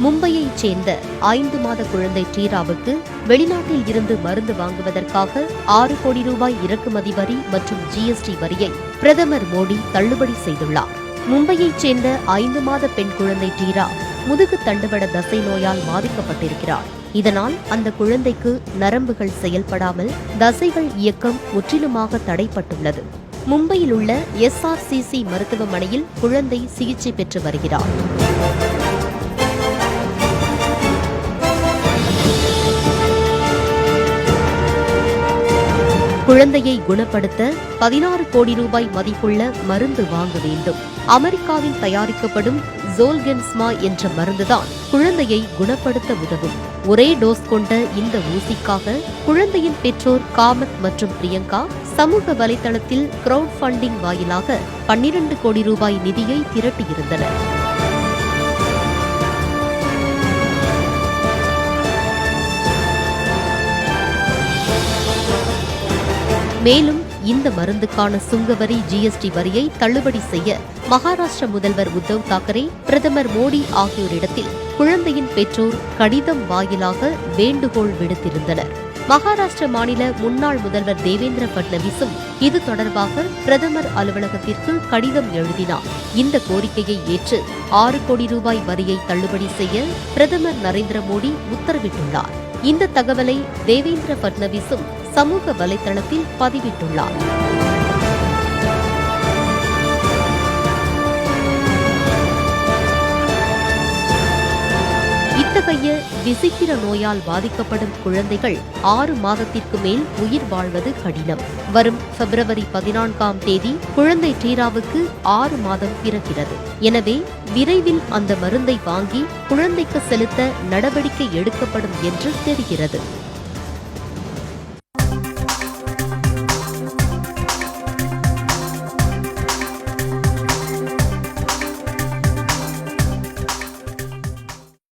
மும்பையைச் சேர்ந்த 5 மாத குழந்தை டீராவுக்கு வெளிநாட்டில் இருந்து மருந்து வாங்குவதற்காக 6 கோடி ரூபாய் இறக்குமதி வரி மற்றும் ஜிஎஸ்டி வரியை பிரதமர் மோடி தள்ளுபடி செய்துள்ளார். மும்பையைச் சேர்ந்த 5 மாத பெண் குழந்தை டீரா முதுகு தண்டுவட தசை நோயால் பாதிக்கப்பட்டிருக்கிறார். இதனால் அந்த குழந்தைக்கு நரம்புகள் செயல்படாமல் தசைகள் இயக்கம் முற்றிலுமாக தடைப்பட்டுள்ளது. மும்பையில் உள்ள SRCC மருத்துவமனையில் குழந்தை சிகிச்சை பெற்று வருகிறார். குழந்தையை குணப்படுத்த 16 கோடி ரூபாய் மதிப்புள்ள மருந்து வாங்க வேண்டும். அமெரிக்காவில் தயாரிக்கப்படும் ஜோல்கென்ஸ்மா என்ற மருந்துதான் குழந்தையை குணப்படுத்த உதவும். ஒரே டோஸ் கொண்ட இந்த ஊசிக்காக குழந்தையின் பெற்றோர் காமத் மற்றும் பிரியங்கா சமூக வலைதளத்தில் கிரவுட் ஃபண்டிங் வாயிலாக 12 கோடி ரூபாய் நிதியை திரட்டியிருந்தனர். மேலும் இந்த மருந்துக்கான சுங்கவரி ஜிஎஸ்டி வரியை தள்ளுபடி செய்ய மகாராஷ்டிர முதல்வர் உத்தவ் தாக்கரே, பிரதமர் மோடி ஆகியோரிடத்தில் குழந்தையின் பெற்றோர் கடிதம் வாயிலாக வேண்டுகோள் விடுத்திருந்தனர். மகாராஷ்டிர மாநில முன்னாள் முதல்வர் தேவேந்திர பட்னவிஸும் இது தொடர்பாக பிரதமர் அலுவலகத்திற்கு கடிதம் எழுதினார். இந்த கோரிக்கையை ஏற்று 6 கோடி ரூபாய் வரியை தள்ளுபடி செய்ய பிரதமர் நரேந்திர மோடி உத்தரவிட்டுள்ளார். இந்த தகவலை தேவேந்திர பட்னவிஸும் சமூக வலைதளத்தில் பதிவிட்டுள்ளார். இத்தகைய விசித்திர நோயால் பாதிக்கப்படும் குழந்தைகள் 6 மாதத்திற்கு மேல் உயிர் வாழ்வது கடினம். வரும் பிப்ரவரி 14ஆம் தேதி குழந்தை டீராவுக்கு 6 மாதம் பிறக்கிறது. எனவே விரைவில் அந்த மருந்தை வாங்கி குழந்தைக்கு செலுத்த நடவடிக்கை எடுக்கப்படும் என்று தெரிகிறது.